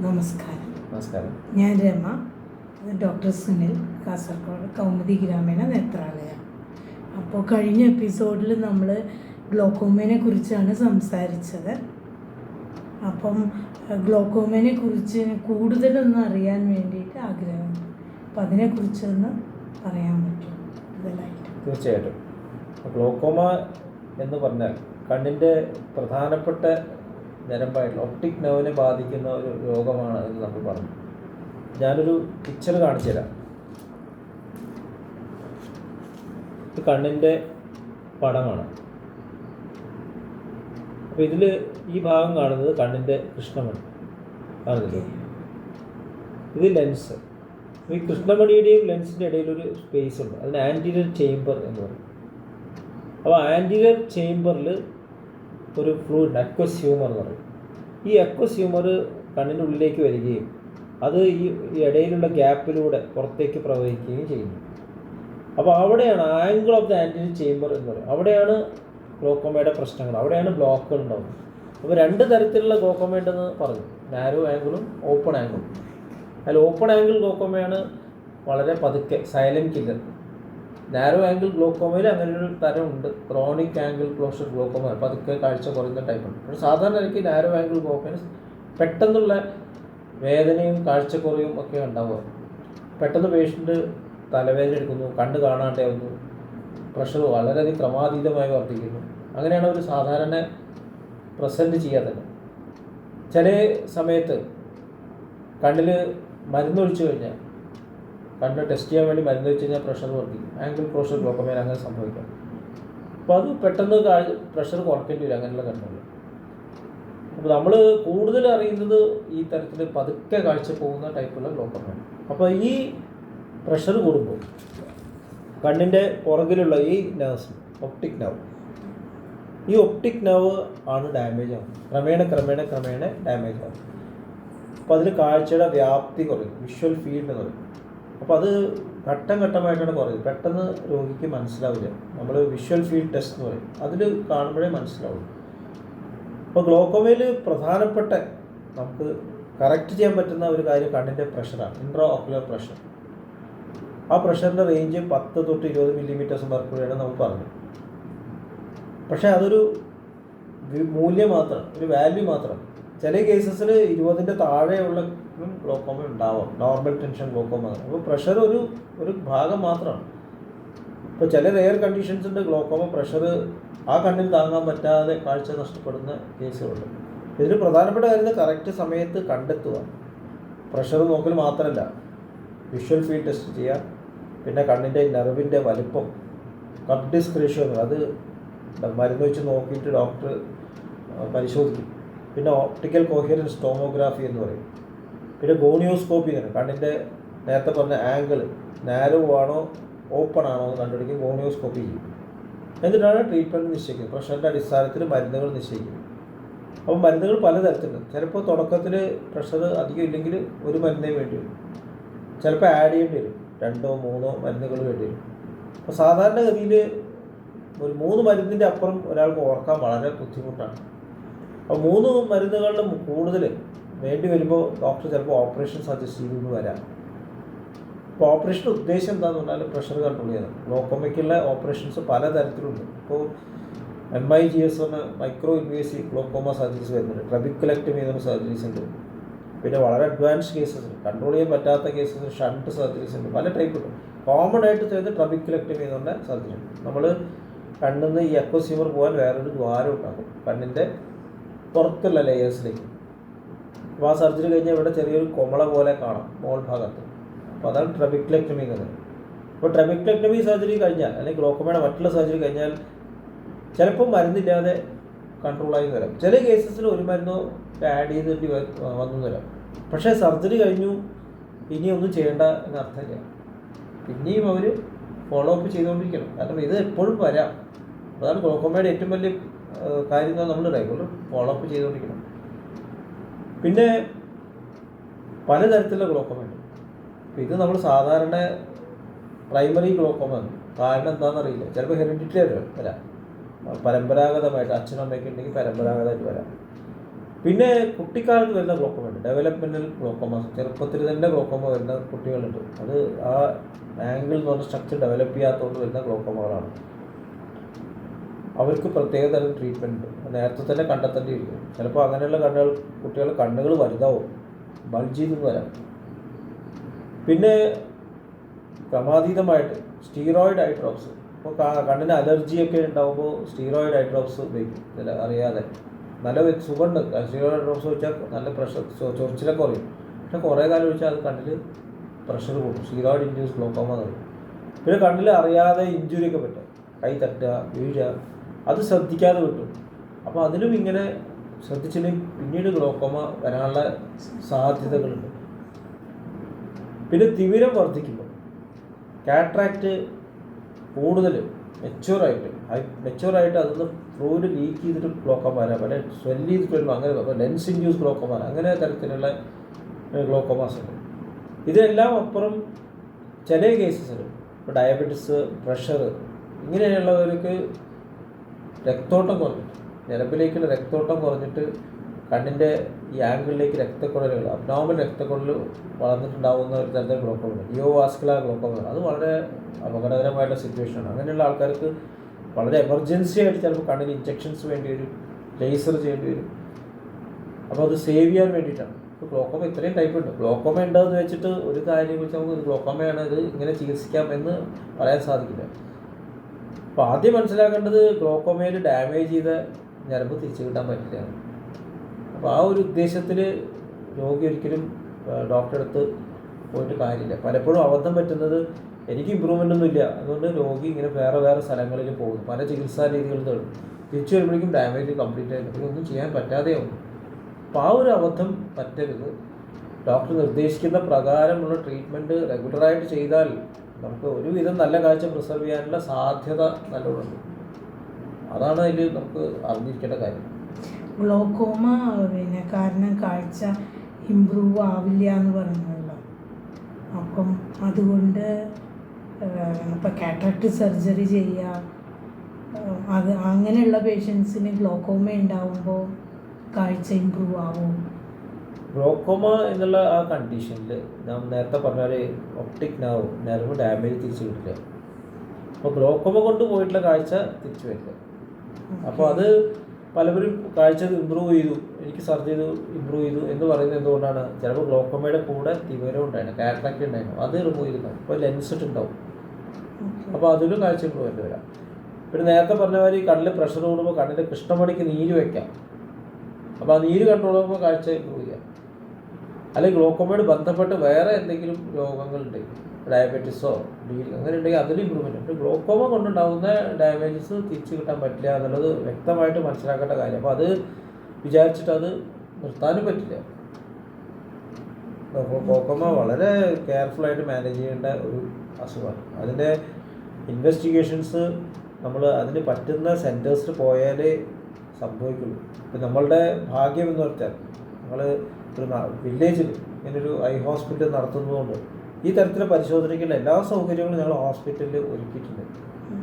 നമസ്കാരം. ഞാൻ രമ, ഡോക്ടർ സുനിൽ, കാസർഗോഡ് കൗമുദി ഗ്രാമീണ നേത്രാലയം. അപ്പോൾ കഴിഞ്ഞ എപ്പിസോഡിൽ നമ്മൾ ഗ്ലോക്കോമയെ കുറിച്ചാണ് സംസാരിച്ചത്. അപ്പം ഗ്ലോക്കോമയെ കുറിച്ച് കൂടുതലൊന്നും അറിയാൻ വേണ്ടിയിട്ട് ആഗ്രഹമുണ്ട്. അപ്പം അതിനെക്കുറിച്ചൊന്ന് പറയാൻ പറ്റും കൂടുതലായിട്ട്? തീർച്ചയായിട്ടും. ഗ്ലോക്കോമ എന്ന് പറഞ്ഞാൽ കണ്ണിൻ്റെ പ്രധാനപ്പെട്ട ഞരമ്പായിട്ടുള്ള ഒപ്റ്റിക് നെർവിനെ ബാധിക്കുന്ന ഒരു രോഗമാണ് എന്ന് നമ്മൾ പറഞ്ഞു. ഞാനൊരു പിക്ചർ കാണിച്ചു തരാം. ഇത് കണ്ണിൻ്റെ പടമാണ്. അപ്പോൾ ഇതിൽ ഈ ഭാഗം കാണുന്നത് കണ്ണിൻ്റെ കൃഷ്ണമണി കാണുന്നില്ലേ? ഇത് ലെൻസ്. ഈ കൃഷ്ണമണിയുടെയും ലെൻസിൻ്റെ ഇടയിലൊരു സ്പേസ് ഉണ്ട്. അതിന് ആൻറ്റീരിയർ ചേംബർ എന്ന് പറയും. അപ്പോൾ ആൻറ്റീരിയർ ചേംബറിൽ ഒരു ഫ്ലൂയിഡ് അക്വസ് ഹ്യൂമർ എന്ന് പറയും. ഈ അക്വസ് ഹ്യൂമർ കണ്ണിൻ്റെ ഉള്ളിലേക്ക് വരികയും അത് ഈ ഇടയിലുള്ള ഗ്യാപ്പിലൂടെ പുറത്തേക്ക് പ്രവഹിക്കുകയും ചെയ്യുന്നു. അപ്പോൾ അവിടെയാണ് angle of the anterior chamber എന്ന് പറയും. അവിടെയാണ് ഗ്ലോക്കോമയുടെ പ്രശ്നങ്ങൾ, അവിടെയാണ് ബ്ലോക്കുകൾ ഉണ്ടാകുന്നത്. അപ്പോൾ രണ്ട് തരത്തിലുള്ള ഗ്ലോക്കോമ ഉണ്ടെന്ന് പറഞ്ഞു, നാരോ ആംഗിളും ഓപ്പൺ ആംഗിളും. അതിൽ ഓപ്പൺ ആംഗിൾ ഗ്ലോക്കോമയാണ് വളരെ പതുക്കെ, സൈലൻറ്റ് കില്ലർ. നാരോ ആംഗിൾ ഗ്ലോക്കോമയിൽ അങ്ങനെ ഒരു തരമുണ്ട്, ക്രോണിക് ആംഗിൾ ക്ലോഷർ ഗ്ലോക്കോമ, പതുക്കെ കാഴ്ച കുറയുന്ന ടൈപ്പുണ്ട്. പക്ഷേ സാധാരണ എനിക്ക് നാരോ ആംഗിൾ ഗ്ലോക്കോമ പെട്ടെന്നുള്ള വേദനയും കാഴ്ചക്കുറയും ഒക്കെ ഉണ്ടാവുക. പെട്ടെന്ന് പേഷ്യൻ്റ് തലവേദന എടുക്കുന്നു, കണ്ണ് കാണാണ്ടാവുന്നു, പ്രഷർ വളരെയധികം ക്രമാതീതമായി വർദ്ധിക്കുന്നു. അങ്ങനെയാണ് ഒരു സാധാരണ പ്രസൻറ്റ് ചെയ്യാത്തത്. ചില സമയത്ത് കണ്ണിൽ മരുന്നൊഴിച്ചു കഴിഞ്ഞാൽ, കണ്ണ് ടെസ്റ്റ് ചെയ്യാൻ വേണ്ടി മരുന്ന് വെച്ച് കഴിഞ്ഞാൽ പ്രഷർ വർദ്ധിക്കും. ആംഗിൾ ക്ലോഷർ ഗ്ലോക്കോമയിൽ അങ്ങനെ സംഭവിക്കാം. അപ്പോൾ അത് പെട്ടെന്ന് പ്രഷർ കുറയ്ക്കേണ്ടി വരും അങ്ങനെയുള്ള കണ്ണുകൾ. അപ്പോൾ നമ്മൾ കൂടുതൽ അറിയുന്നത് ഈ തരത്തിൽ പതുക്കെ കാഴ്ച പോകുന്ന ടൈപ്പുള്ള ഗ്ലോക്കോമയാണ്. അപ്പോൾ ഈ പ്രഷർ കൂടുമ്പോൾ കണ്ണിൻ്റെ പുറകിലുള്ള ഈ നെർവ്സ്, ഒപ്റ്റിക് നെർവ്, ഈ ഒപ്റ്റിക് നെർവ് ആണ് ഡാമേജ് ആകുന്നത്. ക്രമേണ ഡാമേജ് ആകും. അപ്പോൾ അതിൽ കാഴ്ചയുടെ വ്യാപ്തി കുറയും, വിഷ്വൽ ഫീൽഡ് എന്ന് പറയും. അപ്പോൾ അത് ഘട്ടം ഘട്ടമായിട്ടാണ് കുറയുന്നത്. പെട്ടെന്ന് രോഗിക്ക് മനസ്സിലാവില്ല. നമ്മൾ വിഷ്വൽ ഫീൽഡ് ടെസ്റ്റ് എന്ന് പറയും, അതിൽ കാണുമ്പോഴേ മനസ്സിലാവുള്ളൂ. അപ്പോൾ ഗ്ലോക്കോമയിൽ പ്രധാനപ്പെട്ട നമുക്ക് കറക്റ്റ് ചെയ്യാൻ പറ്റുന്ന ഒരു കാര്യം കണ്ണിൻ്റെ പ്രഷറാണ്, ഓക്കുലർ പ്രഷർ. ആ പ്രഷറിൻ്റെ റേഞ്ച് 10 തൊട്ട് 20 മില്ലിമീറ്റേഴ്സ് മെർക്കുറിയാണ് നമുക്ക് പറഞ്ഞത്. പക്ഷേ അതൊരു മൂല്യം മാത്രം, ഒരു വാല്യൂ മാത്രം. ചില കേസസിൽ 20ൻ്റെ താഴെയുള്ള ഗ്ലോക്കോമ ഉണ്ടാവാം, നോർമൽ ടെൻഷൻ ഗ്ലോക്കോമ. അപ്പോൾ പ്രഷർ ഒരു ഭാഗം മാത്രമാണ്. ഇപ്പോൾ ചില റെയർ കണ്ടീഷൻസിൻ്റെ ഗ്ലോക്കോമ പ്രഷർ ആ കണ്ണിൽ താങ്ങാൻ പറ്റാതെ കാഴ്ച നഷ്ടപ്പെടുന്ന കേസുകളുണ്ട്. ഇതിൽ പ്രധാനപ്പെട്ട കാര്യം കറക്റ്റ് സമയത്ത് കണ്ടെത്തുക. പ്രഷർ നോക്കൽ മാത്രമല്ല, വിഷ്വൽ ഫീൽഡ് ടെസ്റ്റ് ചെയ്യുക, പിന്നെ കണ്ണിൻ്റെ നെർവിൻ്റെ വലിപ്പം, കട്ട് ഡിസ്ക് റേഷ്യോ, അത് മരുന്ന് വെച്ച് നോക്കിയിട്ട് ഡോക്ടർ പരിശോധിക്കും. പിന്നെ ഓപ്റ്റിക്കൽ കോഹിയറൻസ് ടോമോഗ്രാഫി എന്ന് പറയും. പിന്നെ ഗോണിയോസ്കോപ്പി എന്ന് പറയും. കണ്ണിൻ്റെ നേരത്തെ പറഞ്ഞ ആംഗിൾ നാരോ ആണോ ഓപ്പൺ ആണോ എന്ന് കണ്ടുപിടിക്കും, ഗോണിയോസ്കോപ്പി ചെയ്യും. എന്നിട്ടാണ് ട്രീറ്റ്മെൻറ്റ് നിശ്ചയിക്കുന്നത്. പ്രഷറിൻ്റെ അടിസ്ഥാനത്തിൽ മരുന്നുകൾ നിശ്ചയിക്കും. അപ്പോൾ മരുന്നുകൾ പലതരത്തിലുണ്ട്. ചിലപ്പോൾ തുടക്കത്തിൽ പ്രഷർ അധികം ഇല്ലെങ്കിൽ ഒരു മരുന്നേ വേണ്ടി വരും. ചിലപ്പോൾ ആഡ് ചെയ്യേണ്ടി വരും, 2-3 മരുന്നുകൾ വേണ്ടി വരും. അപ്പോൾ സാധാരണഗതിയിൽ ഒരു 3 മരുന്നിൻ്റെ അപ്പുറം ഒരാൾക്ക് ഓർക്കാൻ വളരെ ബുദ്ധിമുട്ടാണ്. അപ്പോൾ 3 മരുന്നുകളിലും കൂടുതൽ വേണ്ടി വരുമ്പോൾ ഡോക്ടർ ചിലപ്പോൾ ഓപ്പറേഷൻ സജസ്റ്റ് ചെയ്തെന്ന് വരാം. അപ്പോൾ ഓപ്പറേഷൻ്റെ ഉദ്ദേശം എന്താണെന്ന് പറഞ്ഞാൽ പ്രഷർ കൺട്രോൾ ചെയ്യണം. ഗ്ലോക്കോമയ്ക്കുള്ള ഓപ്പറേഷൻസ് പലതരത്തിലുണ്ട്. ഇപ്പോൾ MIGS എന്ന മൈക്രോ ഇൻവേസീവ് ഗ്ലോക്കോമ സർജറീസ് വരുന്നുണ്ട്, ട്രബിക്കുലക്ടമി എന്ന സർജറീസ് ഉണ്ട്. പിന്നെ വളരെ അഡ്വാൻസ് കേസസ് ഉണ്ട്, കൺട്രോൾ ചെയ്യാൻ പറ്റാത്ത കേസസ് ഷണ്ട് സർജറീസ് ഉണ്ട്, പല ടൈപ്പ് ഉണ്ട്. കോമൺ ആയിട്ട് ചെയ്യുന്ന ട്രബിക്കുലക്ടമി എന്ന് പറഞ്ഞ സർജറി. നമ്മൾ കണ്ണിൽ നിന്ന് ഈ അക്വസ് ഹ്യൂമർ പോകാൻ വേറൊരു ദ്വാരം ഉണ്ടാകും കണ്ണിൻ്റെ പുറത്തുള്ള ലെയേഴ്സിലേക്ക്. അപ്പോൾ ആ സർജറി കഴിഞ്ഞാൽ ഇവിടെ ചെറിയൊരു കൊമള പോലെ കാണാം മോൾ ഭാഗത്ത്. അപ്പോൾ അതാണ് ട്രബിക്കുലക്ടമി എന്ന് പറയുന്നത്. അപ്പോൾ ട്രബിക്കുലക്ടമി സർജറി കഴിഞ്ഞാൽ, അല്ലെങ്കിൽ ഗ്ലോക്കോമയുടെ മറ്റുള്ള സർജറി കഴിഞ്ഞാൽ ചിലപ്പോൾ മരുന്നില്ലാതെ കൺട്രോളായി വരാം. ചില കേസസിൽ ഒരു മരുന്നോ ആഡ് ചെയ്തിട്ട് വന്നു തരാം. പക്ഷേ സർജറി കഴിഞ്ഞു, ഇനിയൊന്നും ചെയ്യേണ്ട എന്നർത്ഥമില്ല. പിന്നെയും അവർ ഫോളോ അപ്പ് ചെയ്തുകൊണ്ടിരിക്കണം. കാരണം ഇത് എപ്പോഴും വരാം. അതാണ് ഗ്ലോക്കോമയുടെ ഏറ്റവും വലിയ കാര്യം, നമ്മൾ റെഗുലർ ഫോളോ അപ്പ് ചെയ്തുകൊണ്ടിരിക്കണം. പിന്നെ പലതരത്തിലുള്ള ഗ്ലോക്കോമ ഉണ്ട്. ഇത് നമ്മൾ സാധാരണ പ്രൈമറി ഗ്ലോക്കോമ, കാരണം എന്താണെന്നറിയില്ല. ചിലപ്പോൾ ഹെറിഡിറ്ററി വരാം, പരമ്പരാഗതമായിട്ട് അച്ഛനും അമ്മയ്ക്ക് ഉണ്ടെങ്കിൽ പരമ്പരാഗതമായിട്ട് വരാം. പിന്നെ കുട്ടിക്കാലത്ത് വരുന്ന ഗ്ലോക്കോമ ഉണ്ട്. ഡെവലപ്മെൻറ്റൽ ഗ്ലോക്കോമ, ചെറുപ്പത്തിൽ തന്നെ ഗ്ലോക്കോമ വരുന്ന കുട്ടികളുണ്ട്. അത് ആ ആംഗിൾ എന്ന് പറഞ്ഞ സ്ട്രക്ചർ ഡെവലപ്പ് ചെയ്യാത്തതുകൊണ്ട് വരുന്ന ഗ്ലോക്കോമകളാണ്. അവർക്ക് പ്രത്യേക തരം ട്രീറ്റ്മെൻറ്റ് ഉണ്ട്, നേരത്തെ തന്നെ കണ്ടെത്തേണ്ടിയിരിക്കും. ചിലപ്പോൾ അങ്ങനെയുള്ള കുട്ടികളുടെ കണ്ണുകൾ വലുതാവും, ബൾജ് ചെയ്ത് വരാം. പിന്നെ ക്രമാതീതമായിട്ട് സ്റ്റീറോയിഡ് ഐ ഡ്രോപ്സ്, ഇപ്പോൾ കണ്ണിന് അലർജിയൊക്കെ ഉണ്ടാകുമ്പോൾ സ്റ്റീറോയിഡ് ഐ ഡ്രോപ്സ് ഉപയോഗിക്കും ചില അറിയാതെ. നല്ല സുഖമുണ്ട്, സ്റ്റീറോയിഡ് ഐ ഡ്രോപ്സ് വെച്ചാൽ നല്ല പ്രഷർ ചൊറിച്ചിലൊക്കെ കുറയും. പക്ഷെ കുറേ കാലം വെച്ചാൽ അത് കണ്ണിൽ പ്രഷർ കൂടും, സ്റ്റീറോയിഡ് ഇൻഡ്യൂസ് ഗ്ലോക്കോമ എന്ന് പറയും. പിന്നെ കണ്ണിൽ അറിയാതെ ഇഞ്ചുറിയൊക്കെ പറ്റും, കൈ തട്ടുക, വീഴുക, അത് ശ്രദ്ധിക്കാതെ കിട്ടും. അപ്പോൾ അതിലും ഇങ്ങനെ ശ്രദ്ധിച്ചില്ലെങ്കിൽ പിന്നീട് ഗ്ലോക്കോമ വരാനുള്ള സാധ്യതകളുണ്ട്. പിന്നെ തിമിരം വർദ്ധിക്കുമ്പോൾ കാട്രാക്റ്റ് കൂടുതൽ മെച്ചുവറായിട്ട് അതൊന്ന് ഫ്ലൂയിഡ് ലീക്ക് ചെയ്തിട്ട് ഗ്ലോക്കോമ വരാം, പല സ്വെല്ല് ചെയ്തിട്ട് വരുമ്പോൾ അങ്ങനെ, അപ്പോൾ ലെൻസ് ഇൻഡ്യൂസ് ഗ്ലോക്കോമ വരാം, അങ്ങനെ തരത്തിലുള്ള ഗ്ലോക്കോമാസ് ഉണ്ട്. ഇതെല്ലാം അപ്പുറം ചില കേസസിൽ ഇപ്പോൾ ഡയബറ്റിസ്, പ്രഷർ ഇങ്ങനെയുള്ളവർക്ക് രക്തോട്ടം കുറഞ്ഞിട്ട്, ഞരമ്പിലേക്കുള്ള രക്തോട്ടം കുറഞ്ഞിട്ട് കണ്ണിൻ്റെ ഈ ആംഗിളിലേക്ക് രക്തക്കുഴലുകൾ, അബ്നോർമൽ രക്തക്കുഴൽ വളർന്നിട്ടുണ്ടാകുന്ന ഒരു തരത്തിൽ ഗ്ലോക്കോമ, നിയോവാസ്കുലർ ഗ്ലോക്കോമ, അത് വളരെ അപകടകരമായിട്ടുള്ള സിറ്റുവേഷനാണ്. അങ്ങനെയുള്ള ആൾക്കാർക്ക് വളരെ എമർജൻസി ആയിട്ട് ചിലപ്പോൾ കണ്ണിന് ഇഞ്ചെക്ഷൻസ് വേണ്ടി വരും, ലേസർ ചെയ്യേണ്ടി വരും. അപ്പോൾ അത് സേവ് ചെയ്യാൻ വേണ്ടിയിട്ടാണ്. ഇപ്പോൾ ഗ്ലോക്കോമ ഇത്രയും ടൈപ്പ് ഉണ്ട്. ഗ്ലോക്കോമ ഉണ്ടെന്ന് വെച്ചിട്ട് ഒരു കാര്യം വെച്ചാൽ നമുക്ക് ഇത് ഗ്ലോക്കോമയാണ്, ഇത് ഇങ്ങനെ ചികിത്സിക്കാം എന്ന് പറയാൻ സാധിക്കില്ല. അപ്പോൾ ആദ്യം മനസ്സിലാക്കേണ്ടത് ഗ്ലോക്കോമയിൽ ഡാമേജ് ചെയ്ത ഞരമ്പ് തിരിച്ചു കിട്ടാൻ പറ്റില്ല. അപ്പോൾ ആ ഒരു ഉദ്ദേശത്തിൽ രോഗി ഒരിക്കലും ഡോക്ടറെ അടുത്ത് പോയിട്ട് കാര്യമില്ല. പലപ്പോഴും അബദ്ധം പറ്റുന്നത് എനിക്ക് ഇമ്പ്രൂവ്മെൻ്റ് ഒന്നും ഇല്ല, അതുകൊണ്ട് രോഗി ഇങ്ങനെ വേറെ സ്ഥലങ്ങളിൽ പോകുന്നു, പല ചികിത്സാ രീതികൾ തേടും, തിരിച്ചു വരുമ്പോഴേക്കും ഡാമേജ് കംപ്ലീറ്റ് ആയിട്ട് ഒന്നും ചെയ്യാൻ പറ്റാതെയാവും. അപ്പോൾ ആ ഒരു അബദ്ധം പറ്റരുത്. ഡോക്ടർ നിർദ്ദേശിക്കുന്ന പ്രകാരമുള്ള ട്രീറ്റ്മെൻറ്റ് റെഗുലറായിട്ട് ചെയ്താൽ നമുക്ക് ഒരുവിധം നല്ല കാഴ്ച പ്രിസർവ് ചെയ്യാനുള്ള സാധ്യത നല്ലോണമുണ്ട്. അതാണ് അതിൽ നമുക്ക് അറിഞ്ഞിരിക്കേണ്ട കാര്യം. ഗ്ലോക്കോമ കാരണം കാഴ്ച ഇമ്പ്രൂവ് ആവില്ല എന്ന് പറയുന്നല്ലോ. അപ്പം അതുകൊണ്ട് ഇപ്പം കാറ്ററാക്ട് സർജറി ചെയ്യുക, അത് അങ്ങനെയുള്ള പേഷ്യൻസിന് ഗ്ലോക്കോമ ഉണ്ടാവുമ്പോൾ കാഴ്ച ഇമ്പ്രൂവ് ആവും. ഗ്ലോക്കോമ എന്നുള്ള ആ കണ്ടീഷനിൽ ഞാൻ നേരത്തെ പറഞ്ഞ ഒരു ഒപ്റ്റിക് നെർവ് ഡാമേജ് തിരിച്ചു കിട്ടില്ല. അപ്പോൾ ഗ്ലോക്കോമ കൊണ്ട് പോയിട്ടുള്ള കാഴ്ച തിരിച്ചു വരില്ല. അപ്പോൾ അത് പലപ്പോഴും കാഴ്ച ഇമ്പ്രൂവ് ചെയ്തു, എനിക്ക് സർജറി ചെയ്തു ഇമ്പ്രൂവ് ചെയ്തു എന്ന് പറയുന്നത് എന്തുകൊണ്ടാണ്? ചിലപ്പോൾ ഗ്ലോക്കോമയുടെ കൂടെ തിമിരം ഉണ്ടായിരുന്നു, കാറ്ററാക്ട് ഉണ്ടായിരുന്നു, അത് റിമൂവ് ചെയ്തിട്ടുണ്ടാവും. ഇപ്പോൾ ലെൻസ് ഇട്ടുണ്ടാവും, അപ്പോൾ അതിലും കാഴ്ച ഇമ്പ്രൂവ്മെൻറ്റ് വരാം. പിന്നെ നേരത്തെ പറഞ്ഞ മാതിരി കണ്ണിൽ പ്രഷർ കൂടുമ്പോൾ കണ്ണിൻ്റെ കൃഷ്ണമണിക്ക് നീര് വയ്ക്കാം, അപ്പോൾ ആ നീര് കൺട്രോൾ ചെയ്യുമ്പോൾ കാഴ്ച ഇമ്പ്രൂവ് ചെയ്യാം. അല്ലെങ്കിൽ ഗ്ലോക്കോമയോട് ബന്ധപ്പെട്ട് വേറെ എന്തെങ്കിലും രോഗങ്ങളുണ്ടെങ്കിൽ, ഡയബറ്റീസോ അങ്ങനെ ഉണ്ടെങ്കിൽ അതിൽ ഇമ്പ്രൂവ്മെൻറ്റ് ഉണ്ട്. ഗ്ലോക്കോമ കൊണ്ടുണ്ടാകുന്ന ഡാമേജസ് തിരിച്ചു കിട്ടാൻ പറ്റില്ല എന്നുള്ളത് വ്യക്തമായിട്ട് മനസ്സിലാക്കേണ്ട കാര്യം. അപ്പോൾ അത് വിചാരിച്ചിട്ട് അത് നിർത്താനും പറ്റില്ല. ഗ്ലോക്കോമ വളരെ കെയർഫുള്ളായിട്ട് മാനേജ് ചെയ്യേണ്ട ഒരു അസുഖമാണ്. അതിൻ്റെ ഇൻവെസ്റ്റിഗേഷൻസ് നമ്മൾ അതിന് പറ്റുന്ന സെൻറ്റേഴ്സിൽ പോയാലേ സംഭവിക്കുള്ളൂ. ഇപ്പം നമ്മളുടെ ഭാഗ്യം എന്ന് പറഞ്ഞാൽ നമ്മൾ ഒരു വില്ലേജിൽ ഇങ്ങനൊരു ഐ ഹോസ്പിറ്റൽ നടത്തുന്നതുകൊണ്ട് ഈ തരത്തിലെ പരിശോധനയ്ക്കുള്ള എല്ലാ സൗകര്യങ്ങളും ഞങ്ങൾ ഹോസ്പിറ്റലിൽ ഒരുക്കിയിട്ടുണ്ട്.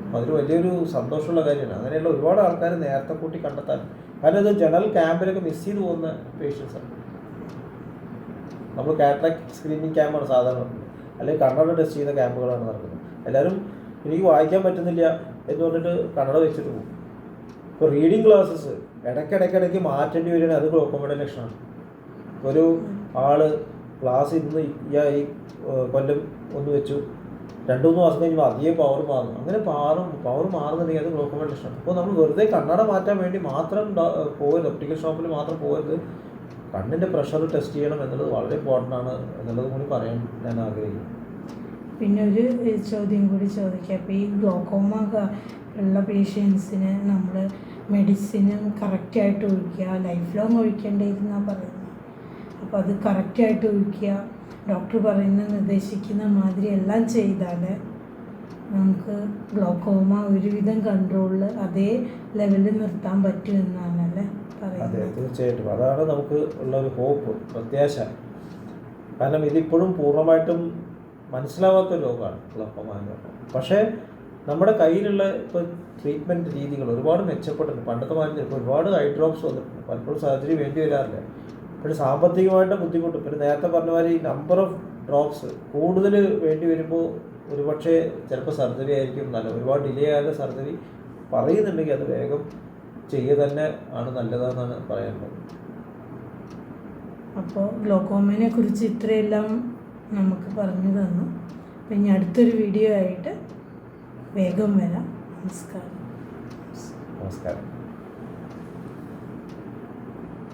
അപ്പോൾ അതൊരു വലിയൊരു സന്തോഷമുള്ള കാര്യമാണ്. അങ്ങനെയുള്ള ഒരുപാട് ആൾക്കാർ നേരത്തെ കൂട്ടി കണ്ടെത്താൻ, കാരണം ഇത് ജനറൽ ക്യാമ്പിലൊക്കെ മിസ് ചെയ്ത് പോകുന്ന പേഷ്യൻസാണ്. നമ്മൾ കാറ്ററാക്ട് സ്ക്രീനിങ് ക്യാമ്പാണ് സാധാരണ നടക്കുന്നത്, അല്ലെങ്കിൽ കണ്ണട ടെസ്റ്റ് ചെയ്യുന്ന ക്യാമ്പുകളാണ് നടക്കുന്നത്. എല്ലാവരും എനിക്ക് വായിക്കാൻ പറ്റുന്നില്ല എന്ന് പറഞ്ഞിട്ട് കണ്ണട വെച്ചിട്ട് പോകും. ഇപ്പോൾ റീഡിങ് ക്ലാസ്സസ് ഇടയ്ക്കിടയ്ക്ക് മാറ്റേണ്ടി വരികയാണെങ്കിൽ അത് ഗ്ലോക്കോമയുടെ ലക്ഷണമാണ്. ഒരു ആൾ ക്ലാസ് ഇന്ന് ഈ കൊല്ലം ഒന്ന് വെച്ചു, 2-3 മാസം കഴിയുമ്പോൾ അധികം പവർ മാറുന്നു. അങ്ങനെ പവർ മാറുന്നുണ്ടെങ്കിൽ അത് ഗ്ലോക്കോമയുടെ ലക്ഷണമാണ്. അപ്പോൾ നമ്മൾ വെറുതെ കണ്ണട മാറ്റാൻ വേണ്ടി മാത്രം പോകരുത്, ഒപ്റ്റിക്കൽ ഷോപ്പിൽ മാത്രം പോകരുത്. കണ്ണിൻ്റെ പ്രഷർ ടെസ്റ്റ് ചെയ്യണം എന്നുള്ളത് വളരെ ഇമ്പോർട്ടൻ്റ് ആണ് എന്നുള്ളത് കൂടി പറയാൻ ഞാൻ ആഗ്രഹിക്കുന്നു. പിന്നെ ഒരു ചോദ്യം കൂടി ചോദിക്കാം. അപ്പോൾ ഈ ഗ്ലോക്കോമ ഉള്ള പേഷ്യൻസിന് നമ്മൾ മെഡിസിനും കറക്റ്റായിട്ട് ഒഴിക്കുക, ലൈഫ് ലോങ് ഒഴിക്കേണ്ടിയിരുന്നാണ് പറയുന്നത്. അപ്പോൾ അത് കറക്റ്റായിട്ട് ഒഴിക്കുക, ഡോക്ടർ പറയുന്ന നിർദ്ദേശിക്കുന്ന മാതിരി എല്ലാം ചെയ്താൽ നമുക്ക് ഗ്ലോക്കോമ ഒരുവിധം കൺട്രോളിൽ അതേ ലെവലിൽ നിർത്താൻ പറ്റുമെന്നാണല്ലേ പറയുന്നത്. അതെ, തീർച്ചയായിട്ടും അതാണ് നമുക്ക് ഉള്ള ഒരു ഹോപ്പ്, പ്രത്യാശ. കാരണം ഇതിപ്പോഴും പൂർണ്ണമായിട്ടും മനസ്സിലാവാത്തൊരു രോഗമാണ് ഗ്ലോക്കോമ എന്ന് പറഞ്ഞാൽ. പക്ഷേ നമ്മുടെ കയ്യിലുള്ള ഇപ്പോൾ ട്രീറ്റ്മെൻറ്റ് രീതികൾ ഒരുപാട് മെച്ചപ്പെട്ടിട്ടുണ്ട്. പണ്ടത്തെ മാതിരി ഇപ്പോൾ ഒരുപാട് ഐ ഡ്രോപ്സ് വന്നിട്ടുണ്ട്, പലപ്പോഴും സർജറി വേണ്ടി വരാറില്ല. പക്ഷേ സാമ്പത്തികമായിട്ട് ബുദ്ധിമുട്ട്. പിന്നെ നേരത്തെ പറഞ്ഞ മാതിരി ഈ നമ്പർ ഓഫ് ഡ്രോപ്സ് കൂടുതൽ വേണ്ടി വരുമ്പോൾ ഒരുപക്ഷെ ചിലപ്പോൾ സർജറി ആയിരിക്കും നല്ലത്. ഒരുപാട് ഡിലേ ആകാതെ സർജറി പറയുന്നുണ്ടെങ്കിൽ അത് വേഗം ചെയ്യുക തന്നെ ആണ് നല്ലതെന്നാണ് പറയാനുള്ളത്. അപ്പോൾ ഗ്ലോക്കോമയെ കുറിച്ച് ഇത്രയെല്ലാം നമുക്ക് പറഞ്ഞു തന്നു. അപ്പം ഇനി അടുത്തൊരു വീഡിയോ ആയിട്ട് വേഗം വരാം. നമസ്കാരം. നമസ്കാരം.